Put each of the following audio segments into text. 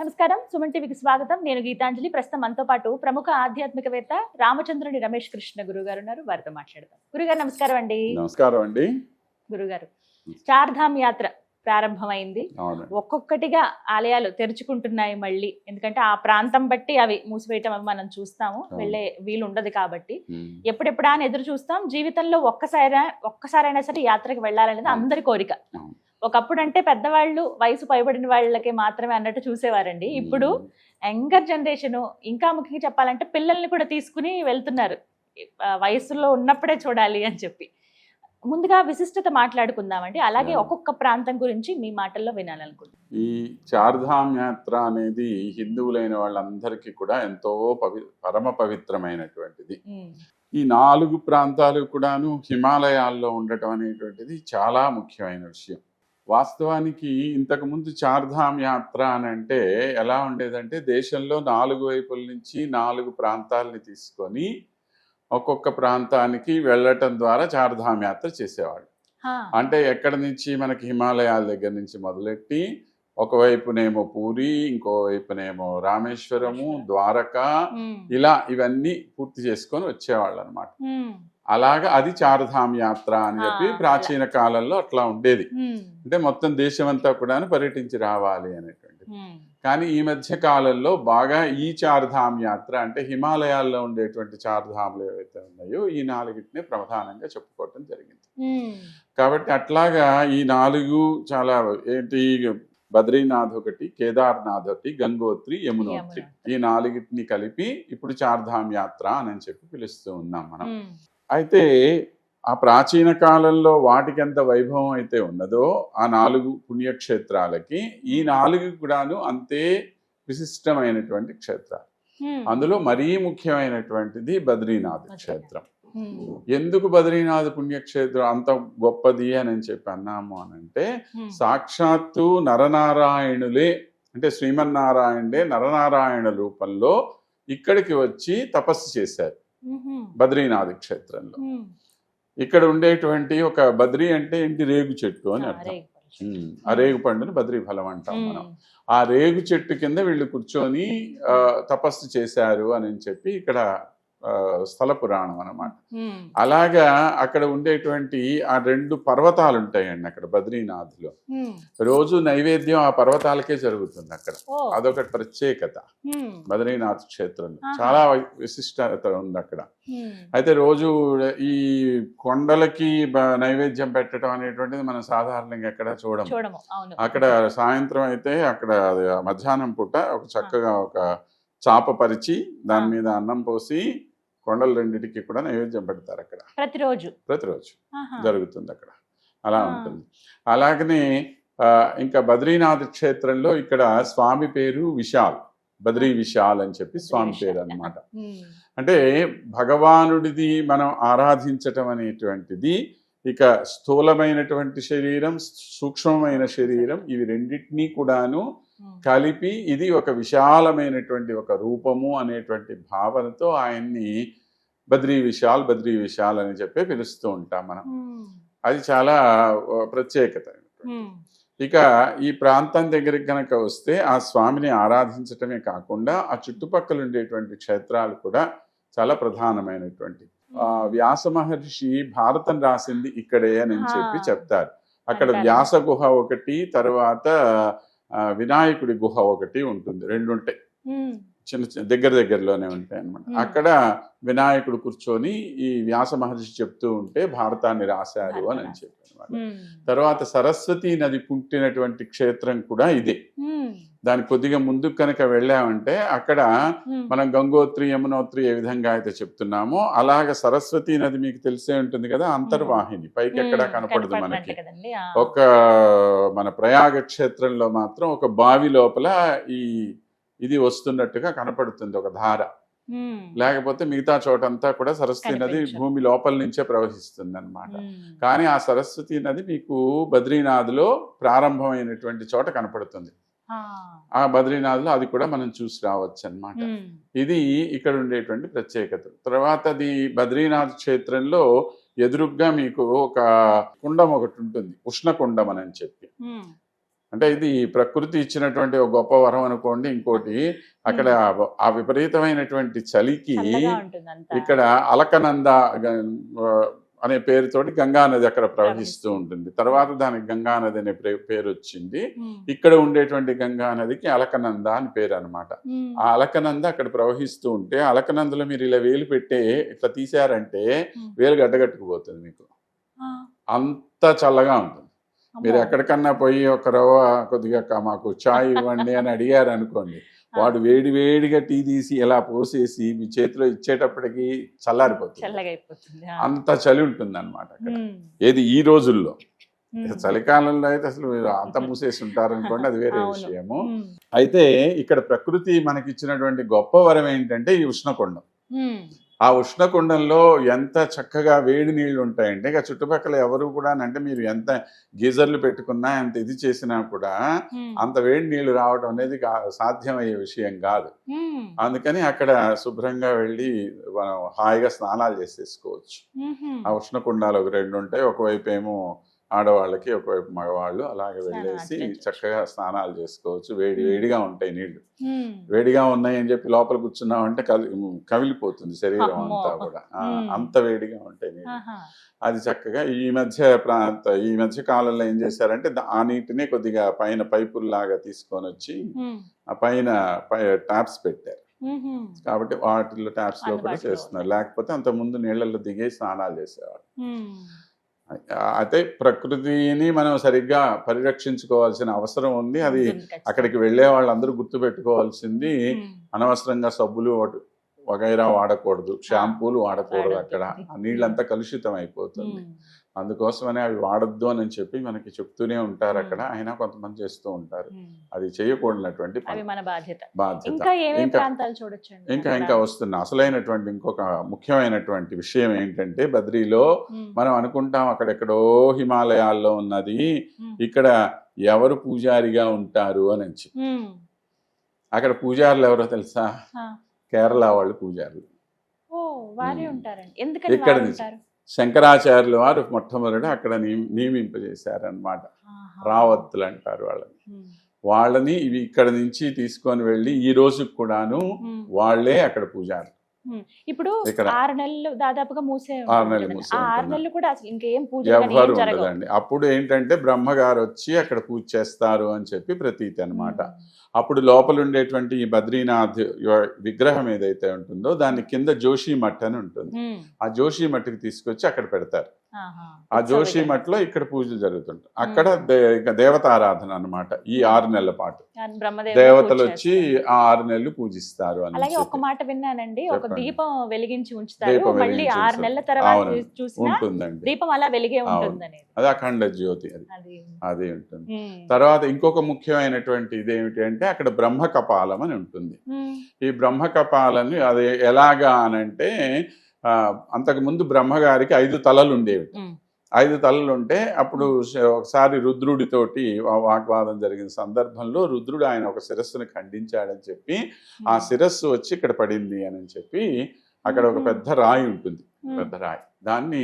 నమస్కారం, సుమన్ టీవీకి స్వాగతం. నేను గీతాంజలి. ప్రస్తుతం మనతో పాటు ప్రముఖ ఆధ్యాత్మికవేత్త రామచంద్రుని రమేష్ కృష్ణ గురువు గారు ఉన్నారు. వారితో మాట్లాడదాం. గురుగారు నమస్కారం అండి. నమస్కారం అండి. గురుగారు, చార్ధామ్ యాత్ర ప్రారంభమైంది. ఒక్కొక్కటిగా ఆలయాలు తెరుచుకుంటున్నాయి మళ్ళీ. ఎందుకంటే ఆ ప్రాంతం బట్టి అవి మూసివేయటం అవి మనం చూస్తాము, వెళ్ళే వీలు ఉండదు కాబట్టి ఎప్పుడెప్పుడా అని ఎదురు చూస్తాం. జీవితంలో ఒక్కసారైనా సరే యాత్రకు వెళ్ళాలనేది అందరి కోరిక. ఒకప్పుడు అంటే పెద్దవాళ్ళు, వయసు పైబడిన వాళ్ళకి మాత్రమే అన్నట్టు చూసేవారండి. ఇప్పుడు యంగర్ జనరేషన్, ఇంకా ముఖ్యంగా చెప్పాలంటే పిల్లల్ని కూడా తీసుకుని వెళ్తున్నారు. వయసులో ఉన్నప్పుడే చూడాలి అని చెప్పి. ముందుగా విశిష్టత మాట్లాడుకుందామండి. అలాగే ఒక్కొక్క ప్రాంతం గురించి మీ మాటల్లో వినాలనుకుంటున్నాను. ఈ చార్ధామ్ యాత్ర అనేది హిందువులైన వాళ్ళందరికీ కూడా ఎంతో పరమ పవిత్రమైనటువంటిది. ఈ 4 ప్రాంతాలు కూడాను హిమాలయాల్లో ఉండటం అనేటువంటిది చాలా ముఖ్యమైన విషయం. వాస్తవానికి ఇంతకుముందు చార్ధామ్ యాత్ర అని అంటే ఎలా ఉండేదంటే, దేశంలో 4 వైపుల నుంచి 4 ప్రాంతాలని తీసుకొని ఒక్కొక్క ప్రాంతానికి వెళ్ళటం ద్వారా చార్ధామ్ యాత్ర చేసేవాళ్ళు. అంటే ఎక్కడి నుంచి మనకి హిమాలయాల దగ్గర నుంచి మొదలెట్టి ఒకవైపునేమో పూరి, ఇంకోవైపునేమో రామేశ్వరము, ద్వారకా, ఇలా ఇవన్నీ పూర్తి చేసుకొని వచ్చేవాళ్ళు అనమాట. అలాగా అది చార్ధామ్ యాత్ర అని చెప్పి ప్రాచీన కాలంలో అట్లా ఉండేది. అంటే మొత్తం దేశమంతా కూడా పర్యటించి రావాలి అనేటువంటిది. కానీ ఈ మధ్య కాలంలో బాగా ఈ చార్ధామ్ యాత్ర అంటే హిమాలయాల్లో ఉండేటువంటి చార్ధాములు ఏవైతే ఉన్నాయో ఈ 4టిని ప్రధానంగా చెప్పుకోవటం జరిగింది. కాబట్టి అట్లాగా ఈ 4 చాలా ఏంటి, బద్రీనాథ్ ఒకటి, కేదార్నాథ్ ఒకటి, గంగోత్రి, యమునోత్రి, ఈ 4టిని కలిపి ఇప్పుడు చార్ధామ్ యాత్ర అని చెప్పి పిలుస్తూ ఉన్నాం మనం. అయితే ఆ ప్రాచీన కాలంలో వాటికి ఎంత వైభవం అయితే ఉన్నదో ఆ 4 పుణ్యక్షేత్రాలకి ఈ 4 కూడాను అంతే విశిష్టమైనటువంటి క్షేత్రాలు. అందులో మరీ ముఖ్యమైనటువంటిది బద్రీనాథ్ క్షేత్రం. ఎందుకు బద్రీనాథ్ పుణ్యక్షేత్రం అంత గొప్పది అని చెప్పి అన్నాము అనంటే, సాక్షాత్తు నరనారాయణులే, అంటే శ్రీమన్నారాయణుడే నరనారాయణ రూపంలో ఇక్కడికి వచ్చి తపస్సు చేశారు బద్రీనాథ్ క్షేత్రంలో. ఇక్కడ ఉండేటువంటి ఒక బద్రీ అంటే ఏంటి, రేగు చెట్టు అని అర్థం. ఆ రేగు పండుని బద్రీ ఫలం అంటాం మనం. ఆ రేగు చెట్టు కింద వీళ్ళు కూర్చొని తపస్సు చేశారు అని చెప్పి ఇక్కడ స్థల పురాణం అన్నమాట. అలాగా అక్కడ ఉండేటువంటి ఆ 2 పర్వతాలు ఉంటాయండి అక్కడ బద్రీనాథ్ లో. రోజు నైవేద్యం ఆ పర్వతాలకే జరుగుతుంది అక్కడ. అదొక ప్రత్యేకత బద్రీనాథ్ క్షేత్రంలో. చాలా విశిష్టత ఉంది అక్కడ. అయితే రోజు ఈ కొండలకి నైవేద్యం పెట్టడం అనేటువంటిది మనం సాధారణంగా ఎక్కడ చూడము. అక్కడ సాయంత్రం అయితే అక్కడ మధ్యాహ్నం పూట ఒక చక్కగా ఒక చాప పరిచి దాని మీద అన్నం పోసి కొండలు 2టికి కూడా నైవేద్యం పెడతారు అక్కడ. ప్రతిరోజు జరుగుతుంది అక్కడ. అలా ఉంటుంది. అలాగనే ఇంకా బద్రీనాథ్ క్షేత్రంలో ఇక్కడ స్వామి పేరు విశాల్, బద్రీ విశాల్ అని చెప్పి స్వామి పేరు అన్నమాట. అంటే భగవానుడిది మనం ఆరాధించటం అనేటువంటిది ఇక స్థూలమైనటువంటి శరీరం, సూక్ష్మమైన శరీరం, ఇవి 2టిని కూడాను కలిపి ఇది ఒక విశాలమైనటువంటి ఒక రూపము అనేటువంటి భావనతో ఆయన్ని బద్రీ విశాల్ అని చెప్పి పిలుస్తూ ఉంటాం మనం. అది చాలా ప్రత్యేకత. ఇక ఈ ప్రాంతం దగ్గరికి కనుక వస్తే ఆ స్వామిని ఆరాధించటమే కాకుండా ఆ చుట్టుపక్కల ఉండేటువంటి క్షేత్రాలు కూడా చాలా ప్రధానమైనటువంటి. వ్యాస మహర్షి భారతం రాసింది ఇక్కడే అని చెప్పి చెప్తారు. అక్కడ వ్యాస గుహ ఒకటి, తర్వాత వినాయకుడి గుహ ఒకటి ఉంటుంది. 2 ఉంటాయి, చిన్న దగ్గరలోనే ఉంటాయి అన్నమాట. అక్కడ వినాయకుడు కూర్చొని ఈ వ్యాస మహర్షి చెప్తూ ఉంటే భారతాన్ని రాశారు అని చెప్పి అనమాట. తర్వాత సరస్వతీ నది పుట్టినటువంటి క్షేత్రం కూడా ఇదే. దానికి కొద్దిగా ముందుకు కనుక వెళ్ళామంటే అక్కడ మనం గంగోత్రి, యమునోత్రి ఏ విధంగా అయితే చెప్తున్నామో అలాగ సరస్వతీ నది మీకు తెలిసే ఉంటుంది కదా, అంతర్వాహిని, పైకి ఎక్కడా కనపడదు మనకి. ఒక మన ప్రయాగ క్షేత్రంలో మాత్రం ఒక బావి లోపల ఇది వస్తున్నట్టుగా కనపడుతుంది, ఒక ధార. లేకపోతే మిగతా చోటంతా కూడా సరస్వతి నది భూమి లోపల నుంచే ప్రవహిస్తుంది అన్నమాట. కానీ ఆ సరస్వతి నది మీకు బద్రీనాథ్ లో ప్రారంభమైనటువంటి చోట కనపడుతుంది. ఆ బద్రీనాథ్ లో అది కూడా మనం చూసి రావచ్చు అన్నమాట. ఇది ఇక్కడ ఉండేటువంటి ప్రత్యేకత. తర్వాత అది బద్రీనాథ్ క్షేత్రంలో ఎదురుగ్గా మీకు ఒక కుండం ఒకటి ఉంటుంది, ఉష్ణకుండం అని చెప్పి. అంటే ఇది ప్రకృతి ఇచ్చినటువంటి ఒక గొప్ప వరం అనుకోండి. ఇంకోటి అక్కడ ఆ విపరీతమైనటువంటి చలికి చల్లగా ఉంటుంది అంతా. ఇక్కడ అలకనంద అనే పేరుతోటి గంగా నది అక్కడ ప్రవహిస్తూ ఉంటుంది. తర్వాత దానికి గంగా నది అనే పేరు వచ్చింది. ఇక్కడ ఉండేటువంటి గంగా నదికి అలకనంద అని పేరు అనమాట. ఆ అలకనంద అక్కడ ప్రవహిస్తూ ఉంటే అలకనందలో మీరు ఇలా వేలు పెట్టే ఇట్లా తీశారంటే వేలు గడ్డగట్టుకుపోతుంది మీకు. అంత చల్లగా ఉంటుంది. మీరు ఎక్కడికన్నా పోయి ఒక రవ్వ కొద్దిగా మాకు చాయ్ ఇవ్వండి అని అడిగారు అనుకోండి, వాడు వేడి వేడిగా టీ తీసి ఇలా పోసేసి మీ చేతిలో ఇచ్చేటప్పటికి చల్లారిపోతుంది. అంత చలి ఉంటుంది అనమాట అక్కడ. ఏది ఈ రోజుల్లో. చలికాలంలో అయితే అసలు మీరు అంత మూసేసి ఉంటారు అనుకోండి, అది వేరే విషయము. అయితే ఇక్కడ ప్రకృతి మనకి ఇచ్చినటువంటి గొప్ప వరం ఏంటంటే ఈ ఉష్ణకుండం. ఆ ఉష్ణకుండంలో ఎంత చక్కగా వేడి నీళ్లు ఉంటాయంటే ఇక చుట్టుపక్కల ఎవరు కూడా అంటే మీరు ఎంత గీజర్లు పెట్టుకున్నా ఎంత ఇది చేసినా కూడా అంత వేడి నీళ్లు రావడం అనేది సాధ్యమయ్యే విషయం కాదు. అందుకని అక్కడ శుభ్రంగా వెళ్ళి మనం హాయిగా స్నానాలు చేసేసుకోవచ్చు. ఆ ఉష్ణకుండాలు ఒక 2 ఉంటాయి. ఒకవైపు ఏమో ఆడవాళ్ళకి, ఒకవైపు మగవాళ్ళు. అలాగే వెళ్ళేసి చక్కగా స్నానాలు చేసుకోవచ్చు. వేడిగా ఉంటాయి నీళ్లు. వేడిగా ఉన్నాయి అని చెప్పి లోపల కూర్చున్నామంటే కవిలిపోతుంది శరీరం అంతా కూడా. అంత వేడిగా ఉంటాయి నీళ్లు. అది చక్కగా ఈ మధ్య కాలంలో ఏం చేశారంటే ఆ నీటిని కొద్దిగా పైన పైపుల్లాగా తీసుకొని వచ్చి ఆ పైన ట్యాప్స్ పెట్టారు. కాబట్టి వాటిల్లో ట్యాప్స్ లో కూడా చేస్తున్నారు. లేకపోతే అంత ముందు నీళ్లలో దిగే స్నానాలు చేసేవాళ్ళు. అయితే ప్రకృతిని మనం సరిగ్గా పరిరక్షించుకోవాల్సిన అవసరం ఉంది. అది అక్కడికి వెళ్ళే వాళ్ళందరూ గుర్తుపెట్టుకోవాల్సింది అనవసరంగా సబ్బులు వగైరా వాడకూడదు, షాంపూలు వాడకూడదు. అక్కడ ఆ నీళ్ళంతా కలుషితం అయిపోతుంది. అందుకోసమనే అవి వాడద్దు అని చెప్పి మనకి చెప్తూనే ఉంటారు అక్కడ. అయినా కొంతమంది చేస్తూ ఉంటారు. అది చేయకూడనటువంటి బాధ్యత. ఇంకా వస్తున్న అసలైనటువంటి ఇంకొక ముఖ్యమైనటువంటి విషయం ఏంటంటే బద్రీలో మనం అనుకుంటాం అక్కడెక్కడో హిమాలయాల్లో ఉన్నది, ఇక్కడ ఎవరు పూజారిగా ఉంటారు అని చెప్పి. అక్కడ పూజారులు ఎవరో తెలుసా? కేరళ వాళ్ళు పూజారులు. ఇక్కడ నుంచి శంకరాచార్యుల వారు మొట్టమొదటి అక్కడ నియమింపజేశారనమాట. రావత్తులు అంటారు వాళ్ళని. ఇవి ఇక్కడ నుంచి తీసుకొని వెళ్ళి ఈ రోజుకి కూడాను వాళ్ళే అక్కడ పూజారులు. ఇప్పుడు 6 నెలలు దాదాపుగా 6 నెలలు కూడా అసలు ఇంకేం పూజ ఎవరు ఉండదండి. అప్పుడు ఏంటంటే బ్రహ్మగారు వచ్చి అక్కడ పూజ చేస్తారు అని చెప్పి ప్రతీతి అనమాట. అప్పుడు లోపల ఉండేటువంటి ఈ బద్రీనాథ్ విగ్రహం ఏదైతే ఉంటుందో దాని కింద జోషి మఠ్ అని ఉంటుంది. ఆ జోషి మఠ్కి తీసుకొచ్చి అక్కడ పెడతారు. ఆ జోషి మఠ్లో ఇక్కడ పూజలు జరుగుతుంటాయి. అక్కడ దేవతారాధన అనమాట. ఈ 6 నెలల పాటు దేవతలు వచ్చి ఆ 6 నెలలు పూజిస్తారు. అలాగే ఒక మాట విన్నానండి, ఒక దీపం వెలిగించి ఉంచుతారు, మళ్ళీ 6 నెలల తర్వాత ఉంటుందండి దీపం అలా వెలిగే ఉంటుంది. అది అఖండ జ్యోతి, అది ఉంటుంది. తర్వాత ఇంకొక ముఖ్యమైనటువంటి ఇదేమిటి అంటే అక్కడ బ్రహ్మ కపాలం అని ఉంటుంది. ఈ బ్రహ్మ కపాలని అది ఎలాగా అనంటే అంతకుముందు బ్రహ్మగారికి 5 తలలు ఉండేవి. 5 తలలు ఉంటే అప్పుడు ఒకసారి రుద్రుడితోటి వాగ్వాదం జరిగిన సందర్భంలో రుద్రుడు ఆయన ఒక శిరస్సును ఖండించాడని చెప్పి ఆ శిరస్సు వచ్చి ఇక్కడ పడింది అని చెప్పి అక్కడ ఒక పెద్ద రాయి ఉంటుంది. పెద్ద రాయి, దాన్ని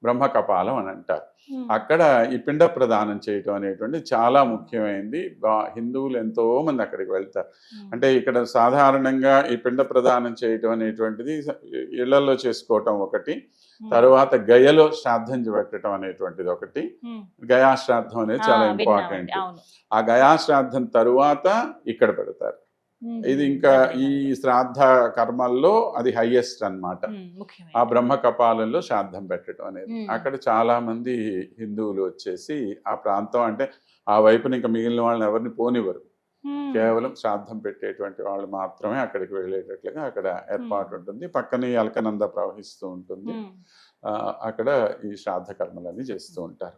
బ్రహ్మ కపాలం అని అంటారు. అక్కడ ఈ పిండ ప్రదానం చేయటం అనేటువంటి చాలా ముఖ్యమైనది. హిందువులు ఎంతో మంది అక్కడికి వెళ్తారు. అంటే ఇక్కడ సాధారణంగా ఈ పిండ ప్రదానం చేయటం అనేటువంటిది ఇళ్లలో చేసుకోవటం ఒకటి, తర్వాత గయలో శ్రాద్ధం పెట్టడం అనేటువంటిది ఒకటి. గయా శ్రాద్ధం అనేది చాలా ఇంపార్టెంట్. ఆ గయా శ్రాద్ధం తరువాత ఇక్కడ పెడతారు. ఇది ఇంకా ఈ శ్రాద్ధ కర్మల్లో అది హైయెస్ట్ అన్నమాట. ఆ బ్రహ్మ కపాలంలో శ్రాద్ధం పెట్టడం అనేది. అక్కడ చాలా మంది హిందువులు వచ్చేసి ఆ ప్రాంతం అంటే ఆ వైపున ఇంకా మిగిలిన వాళ్ళని ఎవరిని పోనివ్వరు. కేవలం శ్రాద్ధం పెట్టేటువంటి వాళ్ళు మాత్రమే అక్కడికి వెళ్ళేటట్లుగా అక్కడ ఏర్పాటు ఉంటుంది. పక్కనే అల్కనంద ప్రవహిస్తూ ఉంటుంది. అక్కడ ఈ శ్రాద్ధ కర్మలన్నీ చేస్తూ ఉంటారు.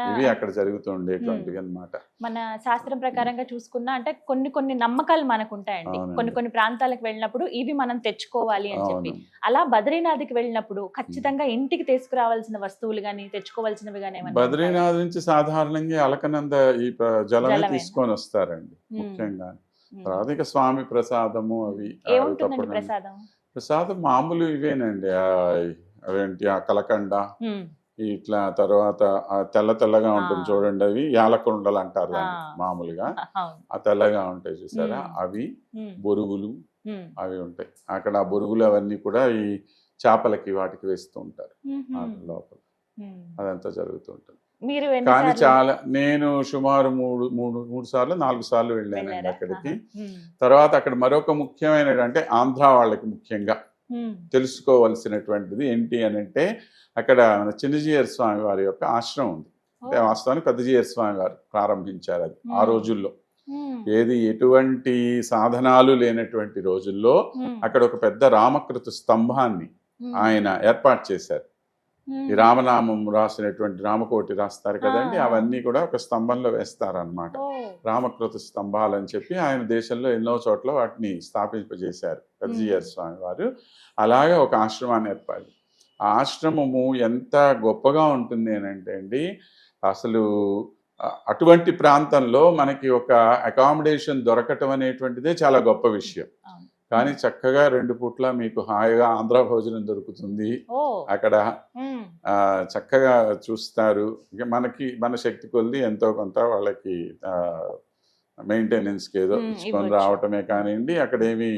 ఇవి అక్కడ జరుగుతూ ఉండేటువంటివి అన్నమాట. మన శాస్త్రం ప్రకారంగా చూసుకున్నా అంటే కొన్ని నమ్మకాలు మనకు ఉంటాయండి. కొన్ని ప్రాంతాలకు వెళ్ళినప్పుడు ఇవి మనం తెచ్చుకోవాలి అని చెప్పి. అలా బద్రీనాథ్కి వెళ్ళినప్పుడు ఖచ్చితంగా ఇంటికి తీసుకురావాల్సిన వస్తువులు గానీ తెచ్చుకోవాల్సినవి గానీ బద్రీనాథ్ నుంచి సాధారణంగా అలకనంద ఈ జలమే తీసుకొని వస్తారండి ముఖ్యంగా. తర్వాత ఇక స్వామి ప్రసాదము అవి ప్రసాదం మామూలు ఇవేనండి. అవేంటి ఆ కలకండ, ఇట్లా తర్వాత ఆ తెల్లగా ఉంటుంది చూడండి, అవి యాలకుండలు అంటారు దాన్ని మామూలుగా. ఆ తెల్లగా ఉంటాయి చూసారా, అవి బొరుగులు అవి ఉంటాయి అక్కడ. ఆ బొరుగులు అవన్నీ కూడా ఈ చేపలకి వాటికి వేస్తూ ఉంటారు లోపల. అదంతా జరుగుతూ ఉంటుంది. కానీ చాలా, నేను సుమారు మూడు సార్లు 4 సార్లు వెళ్ళానండి అక్కడికి. తర్వాత అక్కడ మరొక ముఖ్యమైన అంటే ఆంధ్ర వాళ్ళకి ముఖ్యంగా తెలుసుకోవలసినటువంటిది ఏంటి అని అంటే, అక్కడ చిన్నజీయర్ స్వామి వారి యొక్క ఆశ్రమం ఉంది. అంటే వాస్తవానికి పెద్దజీయర్ స్వామి వారు ప్రారంభించారు అది ఆ రోజుల్లో. ఏది ఎటువంటి సాధనాలు లేనటువంటి రోజుల్లో అక్కడ ఒక పెద్ద రామకృత స్తంభాన్ని ఆయన ఏర్పాటు చేశారు. ఈ రామనామం రాసినటువంటి రామకోటి రాస్తారు కదండి, అవన్నీ కూడా ఒక స్తంభంలో వేస్తారనమాట. రామకృత స్తంభాలు అని చెప్పి ఆయన దేశంలో ఎన్నో చోట్ల వాటిని స్థాపింపజేశారు పెద్దజీయర్ స్వామి వారు. అలాగే ఒక ఆశ్రమాన్ని ఏర్పాటు. ఆ ఆశ్రమము ఎంత గొప్పగా ఉంటుంది అని అంటే అండి, అసలు అటువంటి ప్రాంతంలో మనకి ఒక అకామిడేషన్ దొరకటం అనేటువంటిదే చాలా గొప్ప విషయం. కానీ చక్కగా 2 పూట్ల మీకు హాయిగా ఆంధ్ర భోజనం దొరుకుతుంది అక్కడ. చక్కగా చూస్తారు. ఇక మన శక్తి కొద్ది ఎంతో కొంత వాళ్ళకి మెయింటెనెన్స్కి ఏదో ఇచ్చుకొని రావటమే కానివ్వండి. అక్కడేమి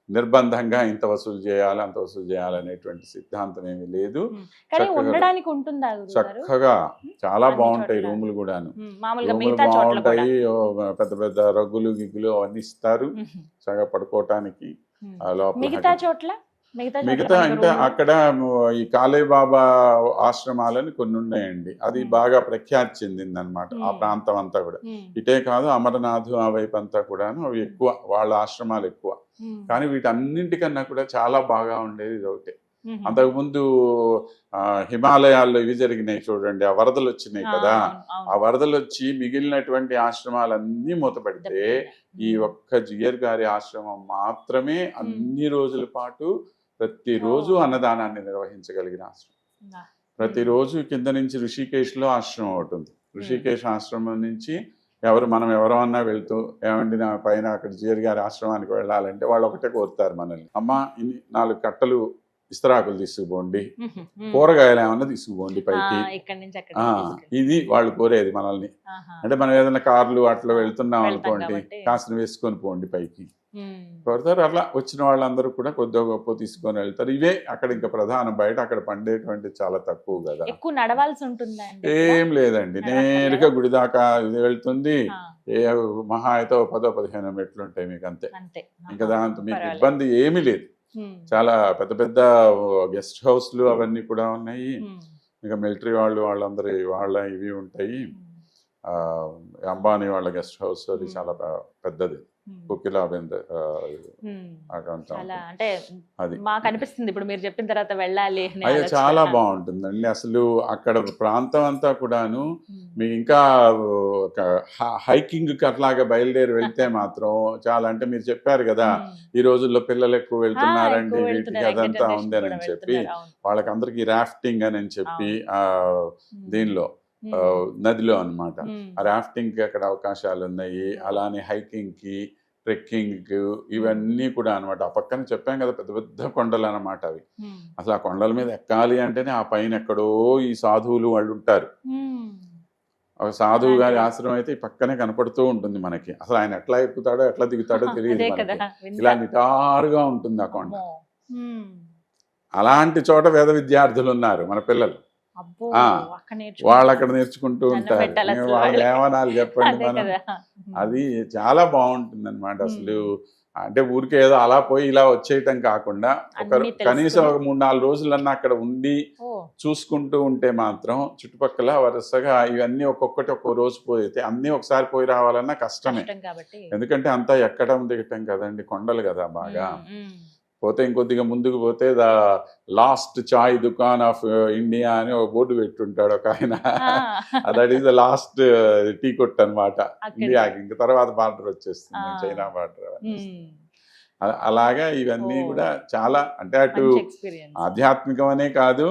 నిర్బంధంగా ఇంత వసూలు చేయాలి అంత వసూలు చేయాలనేటువంటి సిద్ధాంతం ఏమీ లేదు. చక్కగా చాలా బాగుంటాయి రూములు కూడాను. రూములు బాగుంటాయి, పెద్ద పెద్ద రగ్గులు గిగ్గులు అవన్నీ ఇస్తారు చక్కగా పడుకోవటానికి. మిగతా అంటే అక్కడ ఈ కాళీబాబా ఆశ్రమాలని కొన్ని ఉన్నాయండి. అది బాగా ప్రఖ్యాతి చెందింది అనమాట ఆ ప్రాంతం అంతా కూడా. ఇటే కాదు, అమరనాథ్ ఆ వైపు అంతా కూడాను అవి ఎక్కువ, వాళ్ళ ఆశ్రమాలు ఎక్కువ. కానీ వీటన్నింటికన్నా కూడా చాలా బాగా ఉండేది ఇది ఒకటే. అంతకుముందు హిమాలయాల్లో ఇవి జరిగినాయి చూడండి, ఆ వరదలు వచ్చినాయి కదా. ఆ వరదలు వచ్చి మిగిలినటువంటి ఆశ్రమాలన్నీ మూతపడితే ఈ ఒక్క జియర్ గారి ఆశ్రమం మాత్రమే అన్ని రోజుల పాటు ప్రతిరోజు అన్నదానాన్ని నిర్వహించగలిగిన ఆశ్రమం. ప్రతిరోజు కింద నుంచి ఋషికేశ్లో ఆశ్రమం ఉంటుంది. ఋషికేశ్ ఆశ్రమం నుంచి మనం ఎవరన్నా వెళ్తూ, ఏమండి నా పైన అక్కడ జియర్ గారి ఆశ్రమానికి వెళ్ళాలంటే వాళ్ళు ఒకటే కోరుతారు మనల్ని, అమ్మ 4 కట్టలు ఇస్తరాకులు తీసుకుపోండి, కూరగాయలు ఏమన్నా తీసుకుపోండి పైకి. ఇది వాళ్ళు కోరేది మనల్ని. అంటే మనం ఏదైనా కార్లు అట్లా వెళ్తున్నాం అనుకోండి, కాసిన వేసుకొని పోండి పైకి కోరుతారు. అట్లా వచ్చిన వాళ్ళందరూ కూడా కొద్దిగా గొప్ప తీసుకొని వెళ్తారు. ఇవే అక్కడ ఇంకా ప్రధానం. బయట అక్కడ పండేటువంటి చాలా తక్కువ కదా, ఎక్కువ నడవాల్సి ఉంటుంది. ఏం లేదండి, నేరుగా గుడి దాకా ఇది వెళ్తుంది. మహా అయితే 10-15 మెట్లు ఉంటాయి మీకు, అంతే. ఇంకా దాంతో మీకు ఇబ్బంది ఏమీ లేదు. చాలా పెద్ద పెద్ద గెస్ట్ హౌస్లు అవన్నీ కూడా ఉన్నాయి. ఇంకా మిలిటరీ వాళ్ళందరూ వాళ్ళ ఇవి ఉంటాయి. అంబానీ వాళ్ళ గెస్ట్ హౌస్ అది చాలా పెద్దది. అంటే మాకు అనిపిస్తుంది ఇప్పుడు మీరు చెప్పిన తర్వాత వెళ్ళాలి. అది చాలా బాగుంటుందండి అసలు. అక్కడ ప్రాంతం అంతా కూడాను మీకు ఇంకా హైకింగ్ అట్లాగా బయలుదేరి వెళ్తే మాత్రం చాలా, అంటే మీరు చెప్పారు కదా ఈ రోజుల్లో పిల్లలు ఎక్కువ వెళ్తున్నారండి వీటికి అదంతా ఉందని చెప్పి, వాళ్ళకి అందరికి రాఫ్టింగ్ అని చెప్పి దీనిలో నదిలో అన్నమాట. ఆ రాఫ్టింగ్ కి అక్కడ అవకాశాలు ఉన్నాయి. అలానే హైకింగ్ కి, ట్రెక్కింగ్ కి, ఇవన్నీ కూడా అనమాట. ఆ పక్కన చెప్పాం కదా పెద్ద పెద్ద కొండలు అనమాట అవి. అసలు ఆ కొండల మీద ఎక్కాలి అంటేనే ఆ పైన ఎక్కడో ఈ సాధువులు వాళ్ళు ఉంటారు. ఒక సాధువు గారి ఆశ్రమం అయితే ఈ పక్కనే కనపడుతూ ఉంటుంది మనకి. అసలు ఆయన ఎట్లా ఎక్కుతాడో ఎట్లా దిగుతాడో తెలియదు. ఇలా నిటారుగా ఉంటుంది ఆ కొండ. అలాంటి చోట వేద విద్యార్థులు ఉన్నారు మన పిల్లలు. వాళ్ళు అక్కడ నేర్చుకుంటూ ఉంటారు. వాళ్ళు ఏమనాలి చెప్పండి మనం. అది చాలా బాగుంటుంది అనమాట అసలు. అంటే ఊరికే ఏదో అలా పోయి ఇలా వచ్చేయటం కాకుండా కనీసం ఒక 3-4 రోజులన్నా అక్కడ ఉండి చూసుకుంటూ ఉంటే మాత్రం చుట్టుపక్కల వరుసగా ఇవన్నీ ఒక్కొక్కటి ఒక్కో రోజు పోయితే అన్నీ ఒకసారి పోయి రావాలన్నా కష్టమే. ఎందుకంటే అంతా ఎక్కడం దిగటం కదండి, కొండలు కదా బాగా. పోతే ఇంకొద్దిగా ముందుకు పోతే ద లాస్ట్ చాయ్ దుకాన్ ఆఫ్ ఇండియా అని ఒక బోర్డు పెట్టుంటాడు ఒక ఆయన. That is the last tea కొట్ అనమాట ఇండియాకి. ఇంక తర్వాత బార్డర్ వచ్చేస్తుంది, చైనా బార్డర్. అలాగా ఇవన్నీ కూడా చాలా, అంటే అటు ఆధ్యాత్మికమనే కాదు,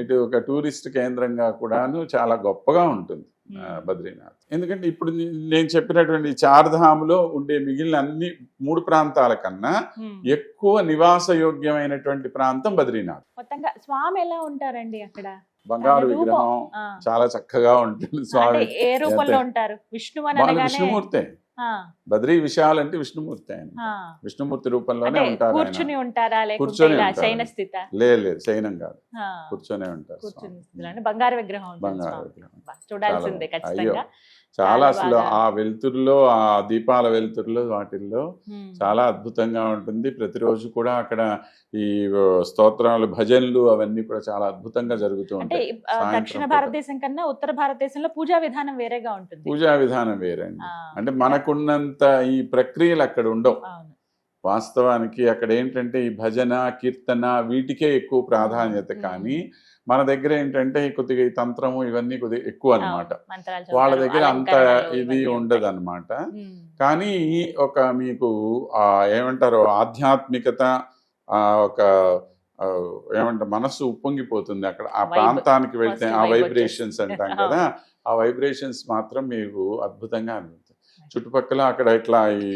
ఇటు ఒక టూరిస్ట్ కేంద్రంగా కూడాను చాలా గొప్పగా ఉంటుంది బద్రీనాథ్. ఎందుకంటే ఇప్పుడు నేను చెప్పినటువంటి చార్ధాములో ఉండే మిగిలిన అన్ని 3 ప్రాంతాల కన్నా ఎక్కువ నివాస యోగ్యమైనటువంటి ప్రాంతం బద్రీనాథ్. మొత్తంగా స్వామి ఎలా ఉంటారండి అక్కడ? బంగారు రూపం. విగ్రహం ఆ. చాలా చక్కగా ఉంటుంది అంటే స్వామి. ఏ రూపంలో ఉంటారు? విష్ణువు అని వాళ్ళు అనగానే విష్ణుమూర్తే. ఆ, బద్రీ విశాల్ అంటే విష్ణుమూర్తి ఆయన. ఆ. విష్ణుమూర్తి రూపంలోనే అంటే ఉంటారు ఆయన. కూర్చుని ఉంటారా లేకుంటే కూర్చొని ఇలా ఉంటారు. శయన స్థిత? లేదు శయనం కాదు, ఆ, కూర్చొనే ఉంటారు కూర్చుని స్వామి. స్థితిలో అంటే బంగారు విగ్రహం ఉంటుంది బంగారు స్వామి. విగ్రహం. బా, చూడాల్సిందే అయ్యో, ఖచ్చితంగా. చాలా చాలా అసలు బాగా. ఆ వెలుతురులో, ఆ దీపాల వెలుతురులో వాటిల్లో ఉమ్. చాలా అద్భుతంగా ఉంటుంది. ప్రతిరోజు కూడా అక్కడ ఈ స్తోత్రాలు, భజనలు అవన్నీ కూడా చాలా అద్భుతంగా జరుగుతూ అంటే ఉంటాయి. సాయంత్రం దక్షిణ పూట. భారతదేశం కన్నా ఉత్తర భారతదేశంలో పూజా విధానం వేరేగా ఉంటుంది. పూజా విధానం వేరండి. ఆ, అంటే మనకున్నంత ఈ ప్రక్రియలు అక్కడ ఉండవు. అవును. వాస్తవానికి అక్కడ ఏంటంటే ఈ భజన, కీర్తన వీటికే ఎక్కువ ప్రాధాన్యత. కానీ మన దగ్గర ఏంటంటే కొద్దిగా ఈ తంత్రము ఇవన్నీ కొద్దిగా ఎక్కువ అన్నమాట. మంత్రాలు వాళ్ళ చదవడం, దగ్గర అంత అలంకరణలు ఇది ఇవన్నీ ఉండదు ఉంటాయి. అనమాట. ఉమ్. కానీ ఒక మీకు ఏమంటారు ఆధ్యాత్మికత, ఒక ఆ, ఏమంటారు మనస్సు ఉప్పొంగిపోతుంది అక్కడ ఆ Vibe. ప్రాంతానికి వెళ్తే. Positive ఆ vibe వైబ్రేషన్స్ వచ్చేస్తుంది. అంటాం కదా, ఆ వైబ్రేషన్స్ మాత్రం మీకు అద్భుతంగా అనిపిస్తుంది. చుట్టుపక్కల అక్కడ ఇట్లా ఈ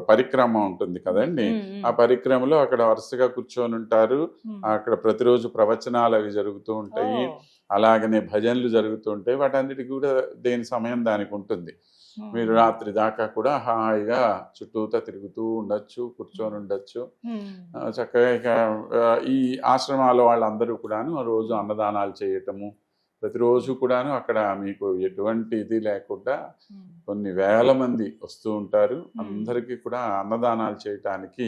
పరిక్రమ ఉంటుంది కదండి, ఉమ్, ఉమ్. ఆ పరిక్రమలో అక్కడ వరుసగా కూర్చొని ఉంటారు. ఉమ్. అక్కడ ప్రతిరోజు ప్రవచనాలు అవి జరుగుతూ ఉంటాయి. ఓ. అలాగనే భజనలు జరుగుతూ ఉంటాయి. వాటన్నిటికీ కూడా దేని సమయం దానికి ఉంటుంది. ఉమ్. మీరు రాత్రి దాకా కూడా హాయిగా చుట్టూతా తిరుగుతూ ఉండొచ్చు, కూర్చొని ఉండొచ్చు. ఉమ్. చక్కగా ఇక ఈ ఆశ్రమాల వాళ్ళందరూ కూడాను రోజు అన్నదానాలు చేయటము, ప్రతిరోజు కూడాను అక్కడ మీకు ఎటువంటి ఇది లేకుండా ఉమ్. కొన్ని వేల మంది వస్తూ ఉంటారు. అందరికీ కూడా అన్నదానాలు చేయటానికి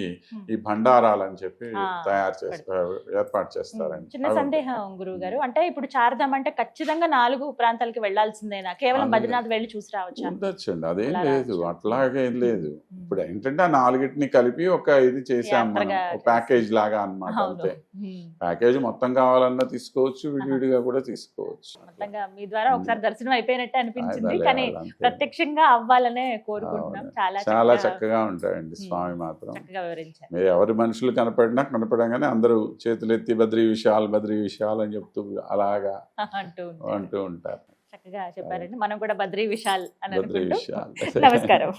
ఈ భండారాలు అని చెప్పి తయారు చేస్తారు, ఏర్పాటు చేస్తారండి. చిన్న అవి సందేహం గురువు గారు, అంటే ఇప్పుడు చార్ధామ్ అంటే ఖచ్చితంగా 4 ప్రాంతాలకి వెళ్లాల్సిందేనా? కేవలం అలాగే. బద్రీనాథ్ వెళ్ళి చూసి రావచ్చా? ఉండొచ్చండి, అదేం అలా లేదు, రావచ్చు. అట్లాగేం లేదు. ఇప్పుడు ఏంటంటే ఆ 4ని కలిపి ఒక ఇది చేసాం మనం, యాత్రగా ఒక ప్యాకేజ్ లాగా అన్నమాట. అవును. అంతే. ఉమ్. ప్యాకేజ్ మొత్తం కావాలన్నా తీసుకోవచ్చు, విడివిడిగా కూడా తీసుకోవచ్చు. మొత్తంగా మీ ద్వారా ఒకసారి దర్శనం అయిపోయినట్టే అనిపించింది, భలే కానీ వాళ్ళంతే. ప్రత్యక్షంగా అవ్వాలనే కోరుకుంటున్నాం. అవును. చాలా చాలా చక్కగా చక్కగా ఉంటాయండి స్వామి మాత్రం. చక్కగా వివరించారు. మీరు ఎవరి మనుషులు కనపడంగానే అందరూ చేతులెత్తి బద్రీ విశాల్ అని చెప్తూ అలాగా అంటూ ఉంటారు. అంటూ ఉంటారు. చక్కగా చెప్పారండి. మనం కూడా బద్రీ విశాల్ అని బద్రీ అనుకుంటూ విశాల్. నమస్కారం.